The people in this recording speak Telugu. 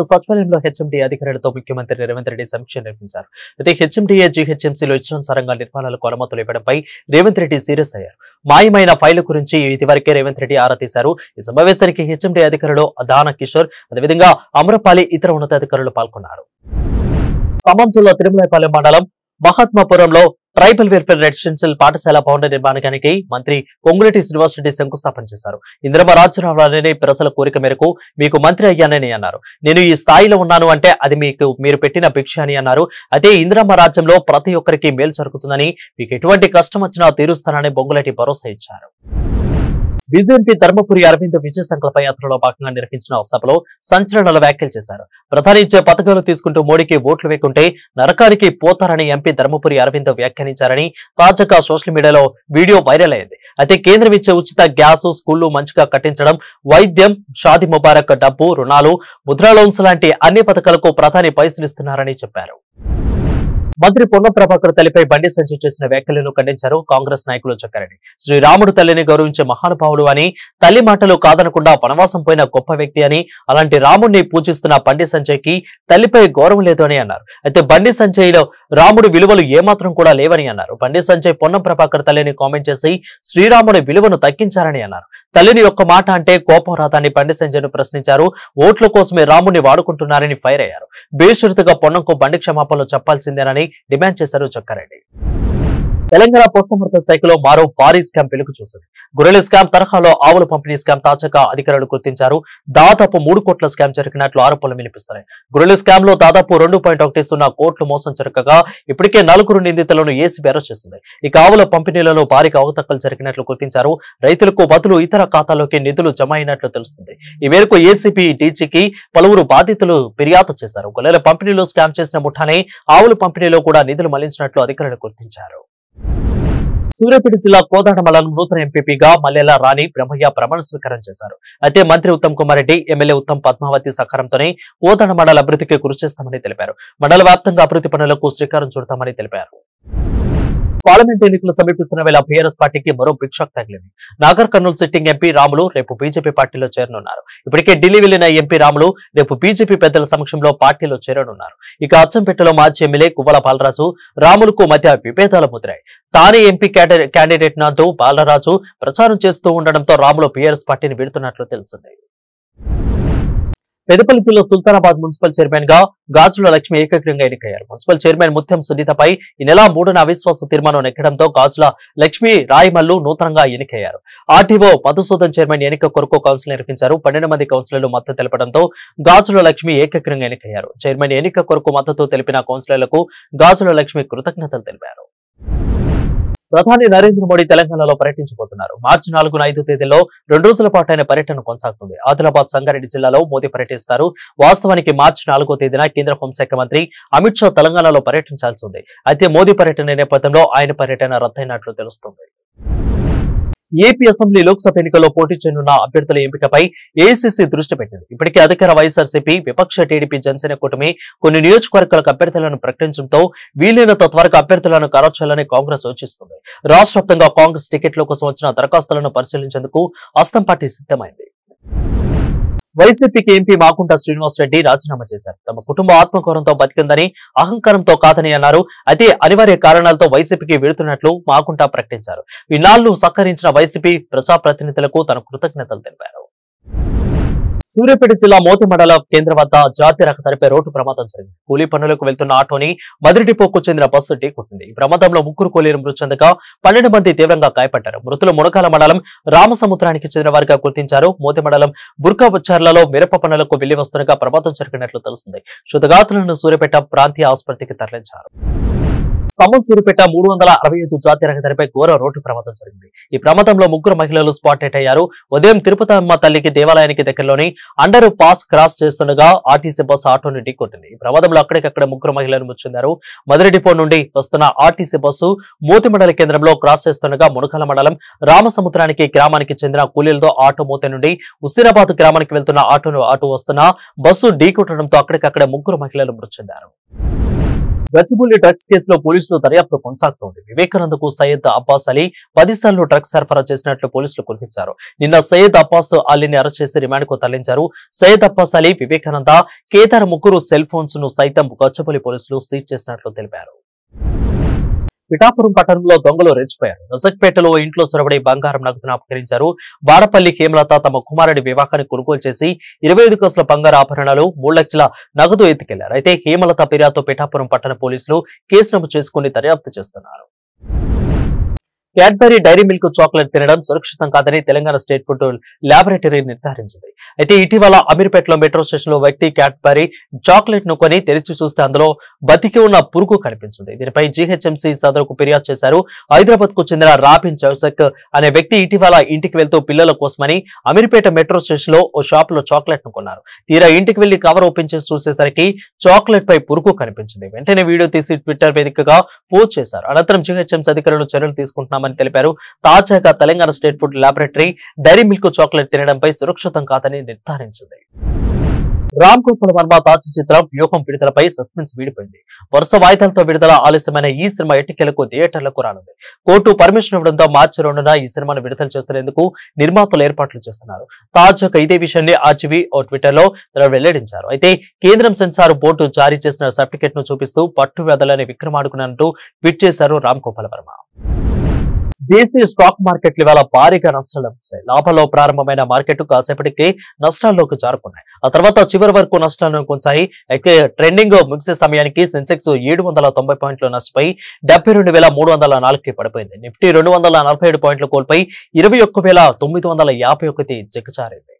సచివాలయంలో హెచ్ఎండీ అధికారులతో ముఖ్యమంత్రి రేవంత్ రెడ్డి సమీక్ష నిర్వహించారు. అయితే హెచ్ఎండీఏ జీహెచ్ఎంసీలో ఇష్టానుసారంగా నిర్మాణాలకు అనుమతులు ఇవ్వడంపై రేవంత్ రెడ్డి సీరియస్ అయ్యారు. మాయమైన ఫైలు గురించి ఇదివరకే రేవంత్ రెడ్డి ఆరా తీశారు. ఈ సమావేశానికి హెచ్ఎండీ అధికారులు దానా కిషోర్, అదేవిధంగా అమరపాలి, ఇతర ఉన్నతాధికారులు పాల్గొన్నారు. ఖమ్మం జిల్లా తిరుమలపాలెం మండలం మహాత్మాపురంలో ట్రైబల్ వెల్ఫేర్ రెసిడెన్షియల్ పాఠశాల భవన నిర్మాణానికి మంత్రి పొంగులేటి శ్రీనివాసరెడ్డి శంకుస్థాపన చేశారు. ఇందిరమ్మ రాజ్యం రావాలని ప్రజల కోరిక మేరకు మీకు మంత్రి అయ్యానని అన్నారు. నేను ఈ స్థాయిలో ఉన్నాను అంటే అది మీరు పెట్టిన భిక్ష అని అన్నారు. అదే ఇందిరమ్మ రాజ్యంలో ప్రతి ఒక్కరికి మేలు జరుగుతుందని, మీకు ఎటువంటి కష్టం వచ్చినా తీరుస్తానని పొంగులేటి భరోసా ఇచ్చారు. బీజేపీ ధర్మపురి అరవింద్ విజయ సంకల్ప యాత్రలో భాగంగా నిర్వహించిన సభలో సంచలనాల వ్యాఖ్యలు చేశారు. ప్రధాని ఇచ్చే పథకాలు తీసుకుంటూ మోడీకి ఓట్లు వేయకుంటే నరకానికి పోతారని ఎంపీ ధర్మపురి అరవింద్ వ్యాఖ్యానించారని తాజాగా సోషల్ మీడియాలో వీడియో వైరల్ అయింది. అయితే కేంద్రం ఇచ్చే ఉచిత గ్యాస్, స్కూళ్లు మంచిగా కట్టించడం, వైద్యం, షాదీ ముబారక్, డబ్బు, రుణాలు, ముద్రా లోన్స్ లాంటి అన్ని పథకాలకు ప్రధాని పైసలు ఇస్తున్నారని చెప్పారు. మంత్రి పొన్నం ప్రభాకర్ తల్లిపై బండి సంజయ్ చేసిన వ్యాఖ్యలను ఖండించారు కాంగ్రెస్ నాయకులు చక్కారెడ్డి. శ్రీరాముడు తల్లిని గౌరవించే మహానుభావుడు అని, తల్లి మాటలు కాదనకుండా వనవాసం పోయిన గొప్ప వ్యక్తి అని, అలాంటి రాముడిని పూజిస్తున్న బండి సంజయ్ కి తల్లిపై గౌరవం లేదు అని అన్నారు. అయితే బండి సంజయ్ లో రాముడి విలువలు ఏమాత్రం కూడా లేవని అన్నారు. బండి సంజయ్ పొన్నం ప్రభాకర్ తల్లిని కామెంట్ చేసి శ్రీరాముడి విలువను తగ్గించారని అన్నారు. తల్లిని ఒక్క మాట అంటే కోపం రాదని బండి సంజయ్ ను ప్రశ్నించారు. ఓట్ల కోసమే రాముడిని వాడుకుంటున్నారని ఫైర్ అయ్యారు. బేషరతుగా పొన్నంకు బండి క్షమాపణలు చెప్పాల్సిందేనని డిమాండ్ చేశారు చక్కారెడ్డి. తెలంగాణ పశుసంవర్ధక శాఖలో మరో భారీ స్కామ్ వెలుగు చూసింది. గొర్రెల స్కామ్ తరహాలో ఆవుల పంపిణీ స్కామ్ తాజాగా అధికారులు గుర్తించారు. దాదాపు 3 కోట్ల స్కామ్ జరిగినట్లు ఆరోపణలు వినిపిస్తున్నాయి. గొర్రెల స్కామ్ లో దాదాపు 2.10 కోట్లు మోసం జరగగా ఇప్పటికే 4 నిందితులను ఏసీబీ అరెస్ట్ చేసింది. ఇక ఆవుల పంపిణీలలో భారీగా అవకతవకలు జరిగినట్లు గుర్తించారు. రైతులకు బదులు ఇతర ఖాతాలోకి నిధులు జమ అయినట్లు తెలుస్తుంది. ఈ మేరకు ఏసీబీ డీజీకి పలువురు బాధితులు ఫిర్యాదు చేశారు. గొర్రెల పంపిణీలో స్కామ్ చేసిన ముఠానే ఆవుల పంపిణీలో కూడా నిధులు మళ్లించినట్లు అధికారులు గుర్తించారు. సూర్యాపేట జిల్లా కోదాడ మండలం నూతన ఎంపీపీగా మల్లెల రాణి బ్రహ్మయ్య ప్రమాణ స్వీకారం చేశారు. అయితే మంత్రి ఉత్తమ్ కుమార్ రెడ్డి, ఎమ్మెల్యే ఉత్తమ్ పద్మావతి సహకారంతోనే కోదాడ మండల అభివృద్ధికి కృషి చేస్తామని తెలిపారు. మండల వ్యాప్తంగా అభివృద్ధి పనులకు శ్రీకారం చుడతామని తెలిపారు. పార్లమెంట్ ఎన్నికలు సమీపిస్తున్న వేళ బీఆర్ఎస్ పార్టీకి మరో బిగ్ షాక్ తగిలింది. నాగర్ కర్నూలు సిట్టింగ్ ఎంపీ రాములు రేపు బీజేపీ పార్టీలో చేరనున్నారు. ఇప్పటికే ఢిల్లీ వెళ్లిన ఎంపీ రాములు రేపు బీజేపీ పెద్దల సమక్షంలో పార్టీలో చేరనున్నారు. ఇక అచ్చంపేటలో మాజీ ఎమ్మెల్యే కువ్వల బాలరాజు, రాములకు మధ్య విభేదాలు ముదిరాయి. తానే ఎంపీ క్యాండిడేట్ నాతో బాలరాజు ప్రచారం చేస్తూ ఉండడంతో రాములు బీఆర్ఎస్ పార్టీని వీడుతున్నట్లు తెలిసింది. పెద్దపల్లి జిల్లా సుల్తానాబాద్ మున్సిపల్ చైర్మన్ గా గాజుల లక్ష్మి ఏకగ్రీవంగా ఎన్నికయ్యారు. మున్సిపల్ చైర్మన్ ముత్యం సునీతపై ఈ నెల 3న అవిశ్వాస తీర్మానం నెగ్గడంతో గాజుల లక్ష్మి రాయమల్లు నూతనంగా ఎన్నికయ్యారు. ఆర్టీఓ మధుసూదన్ చైర్మన్ ఎన్నిక కొరకు కౌన్సిల్ నిర్వహించారు. 12 మంది కౌన్సిలర్లు మద్దతు తెలపడంతో గాజుల లక్ష్మి ఏకగ్రీవంగా ఎన్నికయ్యారు. చైర్మన్ ఎన్నిక కొరకు మద్దతు తెలిపిన కౌన్సిలర్లకు గాజుల లక్ష్మి కృతజ్ఞతలు తెలిపారు. ప్రధాని నరేంద్ర మోడీ తెలంగాణలో పర్యటించబోతున్నారు. మార్చి 4, 5 తేదీల్లో 2 రోజుల పాటు ఆయన పర్యటన కొనసాగుతుంది. ఆదిలాబాద్, సంగారెడ్డి జిల్లాలో మోదీ పర్యటిస్తారు. వాస్తవానికి మార్చి 4వ తేదీన కేంద్ర హోంశాఖ మంత్రి అమిత్ షా తెలంగాణలో పర్యటించాల్సి ఉంది. అయితే మోదీ పర్యటన నేపథ్యంలో ఆయన పర్యటన రద్దయినట్లు తెలుస్తుంది. ఏపీ అసెంబ్లీ, లోక్సభ ఎన్నికల్లో పోటీ చేయనున్న అభ్యర్థుల ఎంపికపై ఏఐసీసీ దృష్టి పెట్టింది. ఇప్పటికే అధికార వైఎస్ఆర్సీపీ, విపక్ష టీడీపీ, జనసేన కూటమి కొన్ని నియోజకవర్గాలకు అభ్యర్థులను ప్రకటించడంతో వీలైనంత త్వరగా అభ్యర్థులను ఖరారు చేయాలని కాంగ్రెస్ సూచిస్తుంది. రాష్ట్ర వ్యాప్తంగా కాంగ్రెస్ టికెట్ల కోసం వచ్చిన దరఖాస్తులను పరిశీలించేందుకు హస్తం పార్టీ సిద్ధమైంది. వైసీపీకి ఎంపీ మాగుంట శ్రీనివాసరెడ్డి రాజీనామా చేశారు. తమ కుటుంబ ఆత్మగౌరవంతో బతికిందని, అహంకారంతో కాదని అన్నారు. అయితే అనివార్య కారణాలతో వైసీపీకి వెళుతున్నట్లు మాగుంట ప్రకటించారు. ఇన్నాళ్లు సహకరించిన వైసీపీ ప్రజాప్రతినిధులకు తన కృతజ్ఞతలు తెలిపారు. సూర్యాపేట జిల్లా మోతి మండల కేంద్రం వద్ద జాతీయ రహదారిపై రోడ్డు ప్రమాదం జరిగింది. కూలీ పనులకు వెళ్తున్న ఆటోని మధుర డిపోకు చెందిన బస్సు ఢీకొట్టింది. ఈ ప్రమాదంలో 3 కూలీలు మృతి చెందగా 12 మంది తీవ్రంగా గాయపడ్డారు. మృతులు మునగాల మండలం రామసముద్రానికి చెందిన వారిగా గుర్తించారు. మోతి మండలం బుర్కాబుచ్చార్లలో మిరప పనులకు వెళ్లి వస్తుండగా ప్రమాదం జరిగినట్లు తెలుస్తుంది. క్షుతగాతులను సూర్యాపేట ప్రాంతీయ ఆసుపత్రికి తరలించారు. ఖమ్మం సూర్యాపేట 365 జాతీయ రహదారిపై ఘోర రోడ్డు ప్రమాదం జరిగింది. ఈ ప్రమాదంలో 3 మహిళలు స్పాట్ డెడ్ అయ్యారు. ఉదయం తిరుపతి అమ్మ తల్లికి దేవాలయానికి దగ్గరలోని అండర్ పాస్ క్రాస్ చేస్తుండగా ఆర్టీసీ బస్సు ఆటోని ఢీకొట్టింది. ఈ ప్రమాదంలో అక్కడికక్కడ 3 మహిళలు మృతి చెందారు. మధుర డిపో నుండి వస్తున్న ఆర్టీసీ బస్సు మోతి మండల కేంద్రంలో క్రాస్ చేస్తుండగా మునగాల మండలం రామసముద్రానికి గ్రామానికి చెందిన కూలీలతో ఆటో మోతి నుండి హుస్సేనాబాద్ గ్రామానికి వెళ్తున్న ఆటో వస్తున్న బస్సు ఢీకొట్టడంతో అక్కడికక్కడ 3 మహిళలు మృతి చెందారు. గచ్చిబౌలి డ్రగ్స్ కేసులో పోలీసులు దర్యాప్తు కొనసాగుతోంది. వివేకానందకు సయ్యద్ అబ్బాస్ అలీ 10 సార్లు డ్రగ్స్ సరఫరా చేసినట్లు పోలీసులు గుర్తించారు. నిన్న సయ్యద్ అబ్బాస్ అలీని అరెస్ట్ చేసి రిమాండ్ కు తరలించారు. సయ్యద్ అబ్బాస్ అలీ, వివేకానంద, కేదార్ ముగ్గురు సెల్ ఫోన్స్ ను సైతం గచ్చిబౌలి పోలీసులు సీజ్ చేసినట్లు తెలిపారు. పిఠాపురం పట్టణంలో దొంగలు రెచ్చిపోయారు. నజక్పేటలో ఇంట్లో చొరబడి బంగారం నగదును అపహరించారు. వాడపల్లి హేమలత తమ కుమారుడి వివాహాన్ని కొనుగోలు చేసి 25 కాసుల బంగారు ఆభరణాలు 3 లక్షల నగదు ఎత్తుకెళ్లారు. అయితే హేమలత ఫిర్యాదుతో పిఠాపురం పట్టణ పోలీసులు కేసు నమోదు చేసుకుని దర్యాప్తు చేస్తున్నారు. క్యాడ్బరీ డైరీ మిల్క్ చాక్లెట్ తినడం సురక్షితం కాదని తెలంగాణ స్టేట్ ఫుడ్ ల్యాబొరేటరీ నిర్ధారించింది. అయితే ఇటీవల అమీర్పేటలో మెట్రో స్టేషన్ లో వ్యక్తి క్యాడ్బరీ చాక్లెట్ ను కొని తెరిచి చూస్తే అందులో బతికి ఉన్న పురుగు కనిపించింది. దీనిపై జీహెచ్ఎంసీ సదరుకు ఫిర్యాదు చేశారు. హైదరాబాద్ కు చెందిన రాబిన్ జోసెక్ అనే వ్యక్తి ఇటీవల ఇంటికి వెళ్తూ పిల్లల కోసమని అమీర్పేట మెట్రో స్టేషన్ లో ఓ షాప్ లో చాక్లెట్ ను కొన్నారు. తీరా ఇంటికి వెళ్లి కవర్ ఓపెన్ చేసి చూసేసరికి చాక్లెట్ పై పురుగు కనిపించింది. వెంటనే వీడియో తీసి ట్విట్టర్ వేదికగా పోస్ట్ చేశారు. అనంతరం జీహెచ్ఎంసీ అధికారులు చర్యలు తీసుకుంటున్నామని తెలిపారు. తాజాగా Telangana state food laboratory dairy milk chocolate తినడంపై సురక్షితం కాదని నిర్ధారించింది. రామ్ గోపాల్ వర్మ తాజా చిత్రం వ్యూహం విడుదలపై సస్పెన్స్ వీడిపోయింది. వరుస వాయిదాలతో విడుదల ఆలస్యమైన ఈ సినిమా ఎట్టికెలకు థియేటర్లకు రానుంది. కోర్టు పర్మిషన్ ఇవ్వడంతో మార్చి 2న ఈ సినిమాను విడుదల చేస్తున్నందుకు నిర్మాతలు ఏర్పాట్లు చేస్తున్నారు. తాజాగా ఇదే విషయాన్ని ఆర్జీవీ ఓ ట్విట్టర్ లో వెల్లడించారు. అయితే కేంద్రం సెన్సార్ బోర్డు జారీ చేసిన సర్టిఫికెట్ ను చూపిస్తూ పట్టు వెదలని విక్రమాడుకున్నట్టు ట్వీట్ చేశారు రామ్ గోపాల్ వర్మ. దేశీయ స్టాక్ మార్కెట్లు ఇవాళ భారీగా నష్టాలు వచ్చాయి. లాభాల్లో ప్రారంభమైన మార్కెట్ కాసేపటికి నష్టాల్లోకి జారుకున్నాయి. ఆ తర్వాత చివరి వరకు నష్టాలను కొనసాగి అయితే ట్రెండింగ్ ముగిసే సమయానికి సెన్సెక్స్ 790 పాయింట్లు నష్టపోయి 72,304కి పడిపోయింది. నిఫ్టీ 247 పాయింట్లు కోల్పోయి 21,951 దిగజారింది.